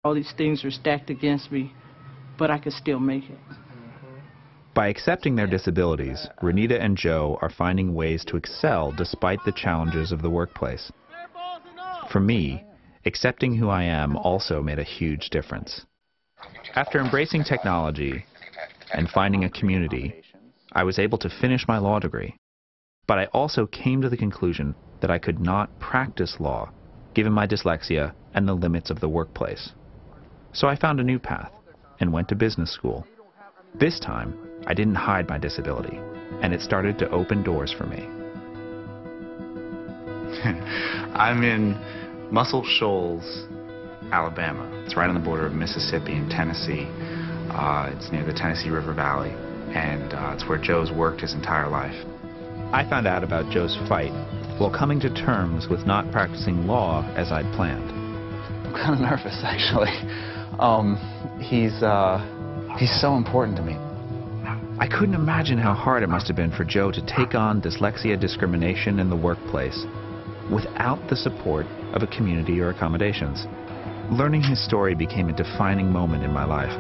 All these things were stacked against me, but I could still make it. By accepting their disabilities, Renita and Joe are finding ways to excel despite the challenges of the workplace. For me, accepting who I am also made a huge difference. After embracing technology and finding a community, I was able to finish my law degree. But I also came to the conclusion that I could not practice law, given my dyslexia and the limits of the workplace. So I found a new path and went to business school. This time, I didn't hide my disability, and it started to open doors for me. I'm in Muscle Shoals, Alabama. It's right on the border of Mississippi and Tennessee. It's near the Tennessee River Valley, and it's where Joe's worked his entire life. I found out about Joe's fight while coming to terms with not practicing law as I'd planned. I'm kind of nervous, actually. He's so important to me. I couldn't imagine how hard it must have been for Joe to take on dyslexia discrimination in the workplace without the support of a community or accommodations. Learning his story became a defining moment in my life,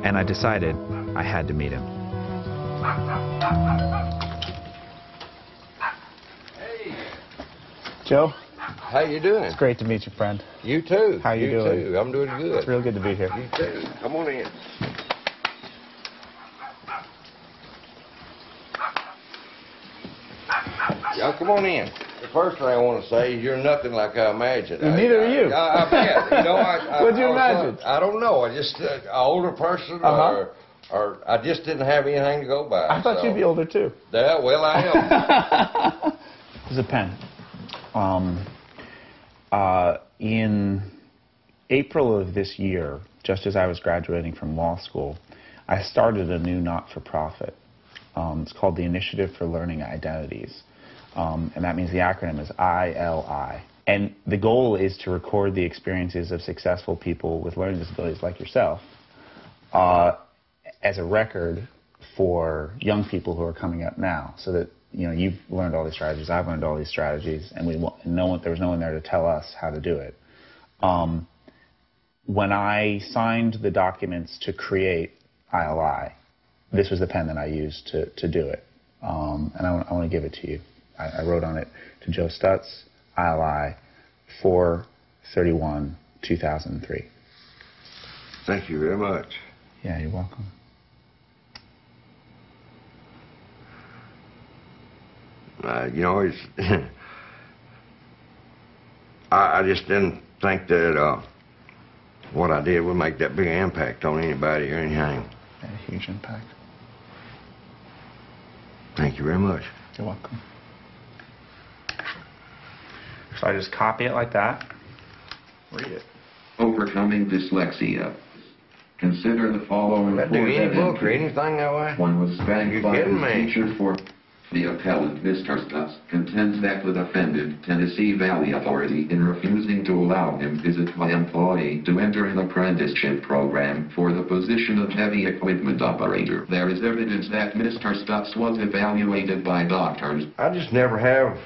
and I decided I had to meet him. Hey. Joe? How you doing? It's great to meet you, friend. You too. How you doing? Too. I'm doing good. It's real good to be here. You too. Come on in. Y'all come on in. The first thing I want to say is you're nothing like I imagined. Neither are you. I bet. You know, What'd you imagine? I don't know. I just an older person, or I just didn't have anything to go by. I thought you'd be older too. Yeah, well, I am. This is a pen. In April of this year, just as I was graduating from law school, I started a new not-for-profit. It's called the Initiative for Learning Identities. And that means the acronym is ILI. And the goal is to record the experiences of successful people with learning disabilities like yourself as a record for young people who are coming up now, so that you've learned all these strategies, I've learned all these strategies, and there was no one there to tell us how to do it. When I signed the documents to create ILI, this was the pen that I used to do it. And I want to give it to you. I wrote on it, to Joe Stutz, ILI, 4/31/2003. Thank you very much. Yeah, you're welcome. It's I just didn't think that what I did would make that big an impact on anybody or anything. Had a huge impact. Thank you very much. You're welcome. So I just copy it like that. Read it. Overcoming dyslexia. Consider the following. Would that do any book or anything that way? One was spanked by his teacher for. The appellant, Mr. Stutz, contends that the defendant, Tennessee Valley Authority, in refusing to allow him visit my employee to enter an apprenticeship program for the position of heavy equipment operator. There is evidence that Mr. Stutz was evaluated by doctors. I just never have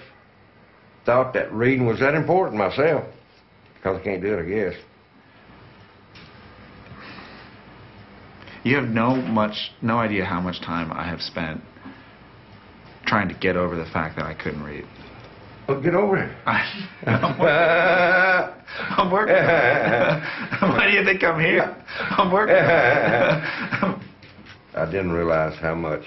thought that reading was that important myself, because I can't do it, I guess. You have no idea how much time I have spent trying to get over the fact that I couldn't read. Well, get over it. I'm working. Why do you think I'm here? I'm working. I didn't realize how much.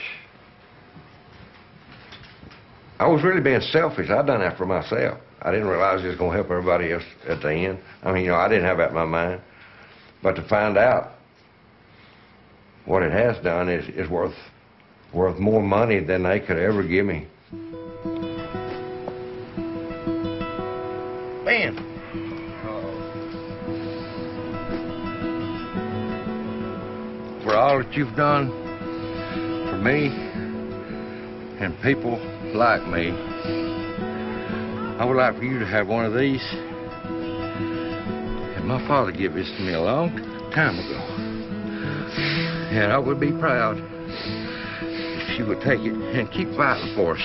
I was really being selfish. I done that for myself. I didn't realize it was going to help everybody else at the end. I mean, I didn't have that in my mind. But to find out what it has done is worth more money than they could ever give me. Man. For all that you've done for me and people like me, I would like for you to have one of these. And my father gave this to me a long time ago. And I would be proud if she would take it and keep fighting for us.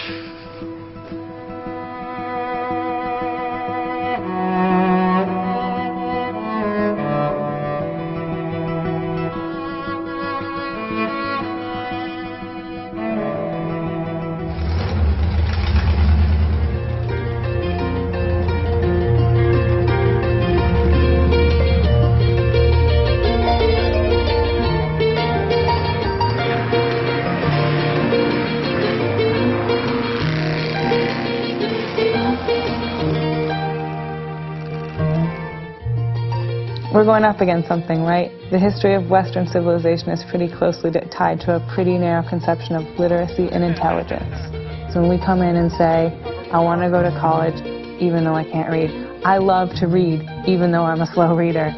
we're going up against something, right? The history of Western civilization is pretty closely tied to a pretty narrow conception of literacy and intelligence. So when we come in and say, I want to go to college even though I can't read, I love to read even though I'm a slow reader.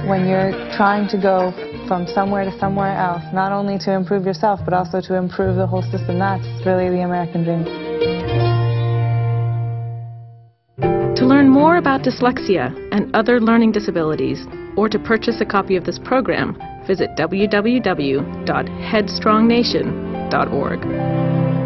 When you're trying to go from somewhere to somewhere else, not only to improve yourself but also to improve the whole system, that's really the American dream. To learn more about dyslexia and other learning disabilities, or to purchase a copy of this program, visit www.headstrongnation.org.